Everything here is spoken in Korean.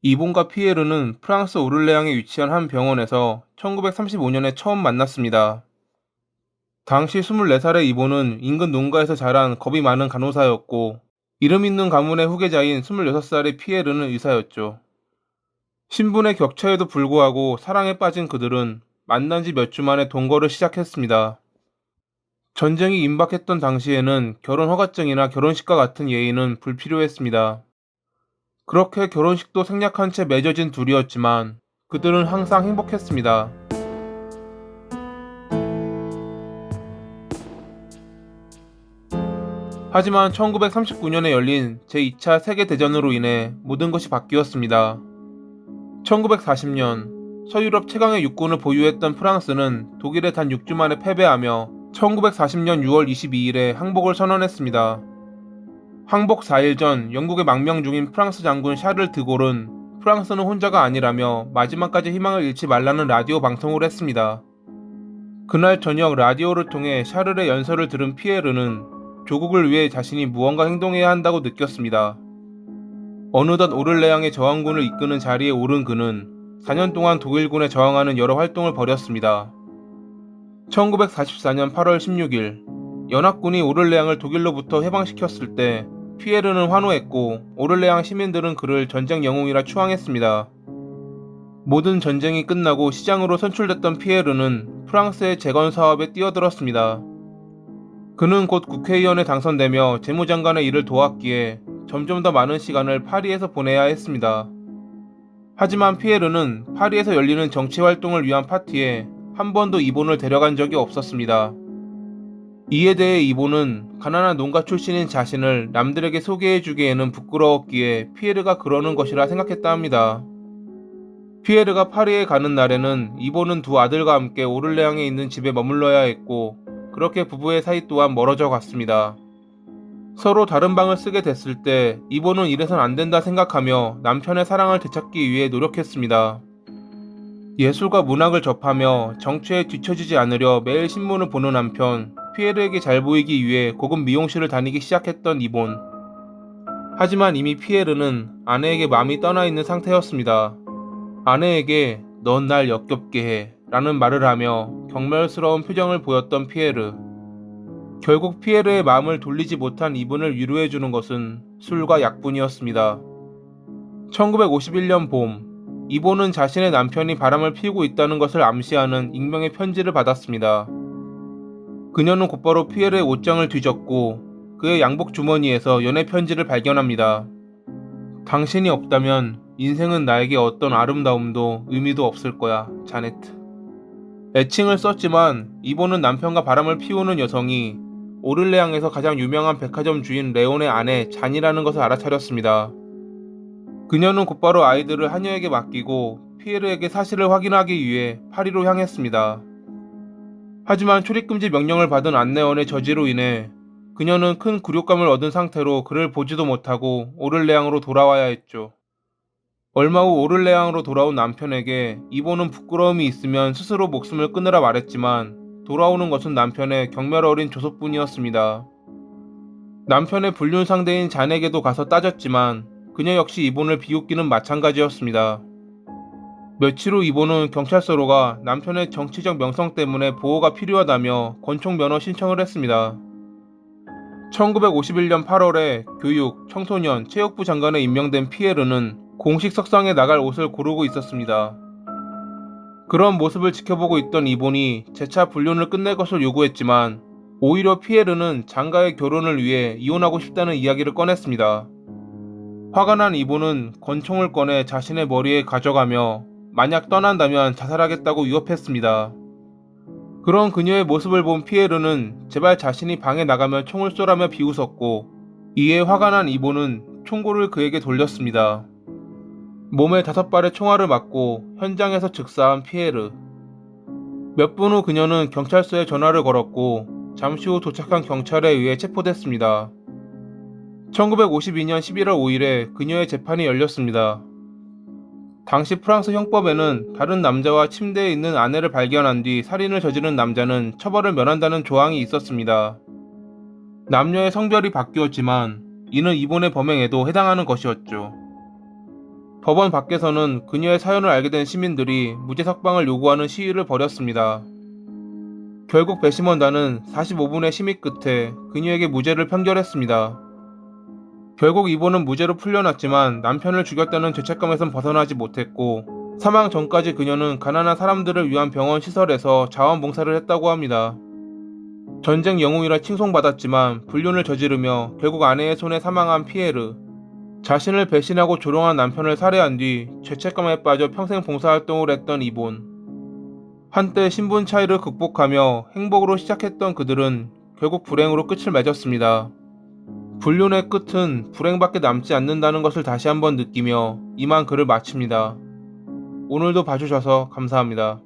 이본과 피에르는 프랑스 오를레앙에 위치한 한 병원에서 1935년에 처음 만났습니다. 당시 24살의 이본은 인근 농가에서 자란 겁이 많은 간호사였고, 이름 있는 가문의 후계자인 26살의 피에르는 의사였죠. 신분의 격차에도 불구하고 사랑에 빠진 그들은 만난 지 몇 주 만에 동거를 시작했습니다. 전쟁이 임박했던 당시에는 결혼 허가증이나 결혼식과 같은 예의는 불필요했습니다. 그렇게 결혼식도 생략한 채 맺어진 둘이었지만 그들은 항상 행복했습니다. 하지만 1939년에 열린 제2차 세계대전으로 인해 모든 것이 바뀌었습니다. 1940년 서유럽 최강의 육군을 보유했던 프랑스는 독일에 단 6주 만에 패배하며 1940년 6월 22일에 항복을 선언했습니다. 항복 4일 전 영국의 망명 중인 프랑스 장군 샤를 드골은 프랑스는 혼자가 아니라며 마지막까지 희망을 잃지 말라는 라디오 방송을 했습니다. 그날 저녁 라디오를 통해 샤를의 연설을 들은 피에르는 조국을 위해 자신이 무언가 행동해야 한다고 느꼈습니다. 어느덧 오를레앙의 저항군을 이끄는 자리에 오른 그는 4년 동안 독일군에 저항하는 여러 활동을 벌였습니다. 1944년 8월 16일 연합군이 오를레앙을 독일로부터 해방시켰을 때 피에르는 환호했고 오를레앙 시민들은 그를 전쟁 영웅이라 추앙했습니다. 모든 전쟁이 끝나고 시장으로 선출됐던 피에르는 프랑스의 재건 사업에 뛰어들었습니다. 그는 곧 국회의원에 당선되며 재무장관의 일을 도왔기에 점점 더 많은 시간을 파리에서 보내야 했습니다. 하지만 피에르는 파리에서 열리는 정치 활동을 위한 파티에 한 번도 이본을 데려간 적이 없었습니다. 이에 대해 이본은 가난한 농가 출신인 자신을 남들에게 소개해주기에는 부끄러웠기에 피에르가 그러는 것이라 생각했다 합니다. 피에르가 파리에 가는 날에는 이본은 두 아들과 함께 오를레앙에 있는 집에 머물러야 했고 그렇게 부부의 사이 또한 멀어져 갔습니다. 서로 다른 방을 쓰게 됐을 때 이본은 이래선 안 된다 생각하며 남편의 사랑을 되찾기 위해 노력했습니다. 예술과 문학을 접하며 정치에 뒤처지지 않으려 매일 신문을 보는 한편 피에르에게 잘 보이기 위해 고급 미용실을 다니기 시작했던 이본. 하지만 이미 피에르는 아내에게 마음이 떠나 있는 상태였습니다. 아내에게 넌 날 역겹게 해 라는 말을 하며 경멸스러운 표정을 보였던 피에르. 결국 피에르의 마음을 돌리지 못한 이본을 위로해주는 것은 술과 약뿐이었습니다. 1951년 봄, 이본은 자신의 남편이 바람을 피우고 있다는 것을 암시하는 익명의 편지를 받았습니다. 그녀는 곧바로 피에르의 옷장을 뒤졌고 그의 양복 주머니에서 연애 편지를 발견합니다. 당신이 없다면 인생은 나에게 어떤 아름다움도 의미도 없을 거야, 자네트. 애칭을 썼지만 이본은 남편과 바람을 피우는 여성이 오를레앙에서 가장 유명한 백화점 주인 레온의 아내 잔이라는 것을 알아차렸습니다. 그녀는 곧바로 아이들을 하녀에게 맡기고 피에르에게 사실을 확인하기 위해 파리로 향했습니다. 하지만 출입금지 명령을 받은 안내원의 저지로 인해 그녀는 큰 굴욕감을 얻은 상태로 그를 보지도 못하고 오를레앙으로 돌아와야 했죠. 얼마 후 오를레앙으로 돌아온 남편에게 이본은 부끄러움이 있으면 스스로 목숨을 끊으라 말했지만 돌아오는 것은 남편의 경멸 어린 조소뿐이었습니다. 남편의 불륜 상대인 잔에게도 가서 따졌지만 그녀 역시 이본을 비웃기는 마찬가지였습니다. 며칠 후 이본은 경찰서로 가 남편의 정치적 명성 때문에 보호가 필요하다며 권총 면허 신청을 했습니다. 1951년 8월에 교육, 청소년, 체육부 장관에 임명된 피에르는 공식 석상에 나갈 옷을 고르고 있었습니다. 그런 모습을 지켜보고 있던 이본이 재차 불륜을 끝낼 것을 요구했지만 오히려 피에르는 장가의 결혼을 위해 이혼하고 싶다는 이야기를 꺼냈습니다. 화가 난 이본은 권총을 꺼내 자신의 머리에 가져가며 만약 떠난다면 자살하겠다고 위협했습니다. 그런 그녀의 모습을 본 피에르는 제발 자신이 방에 나가면 총을 쏘라며 비웃었고 이에 화가 난 이본은 총구를 그에게 돌렸습니다. 몸에 5발의 총알을 맞고 현장에서 즉사한 피에르. 몇 분 후 그녀는 경찰서에 전화를 걸었고 잠시 후 도착한 경찰에 의해 체포됐습니다. 1952년 11월 5일에 그녀의 재판이 열렸습니다. 당시 프랑스 형법에는 다른 남자와 침대에 있는 아내를 발견한 뒤 살인을 저지른 남자는 처벌을 면한다는 조항이 있었습니다. 남녀의 성별이 바뀌었지만 이는 이본의 범행에도 해당하는 것이었죠. 법원 밖에서는 그녀의 사연을 알게 된 시민들이 무죄 석방을 요구하는 시위를 벌였습니다. 결국 배심원단은 45분의 심의 끝에 그녀에게 무죄를 판결했습니다. 결국 이분은 무죄로 풀려났지만 남편을 죽였다는 죄책감에선 벗어나지 못했고, 사망 전까지 그녀는 가난한 사람들을 위한 병원 시설에서 자원봉사를 했다고 합니다. 전쟁 영웅이라 칭송받았지만 불륜을 저지르며 결국 아내의 손에 사망한 피에르. 자신을 배신하고 조롱한 남편을 살해한 뒤 죄책감에 빠져 평생 봉사활동을 했던 이본. 한때 신분 차이를 극복하며 행복으로 시작했던 그들은 결국 불행으로 끝을 맺었습니다. 불륜의 끝은 불행밖에 남지 않는다는 것을 다시 한번 느끼며 이만 글을 마칩니다. 오늘도 봐주셔서 감사합니다.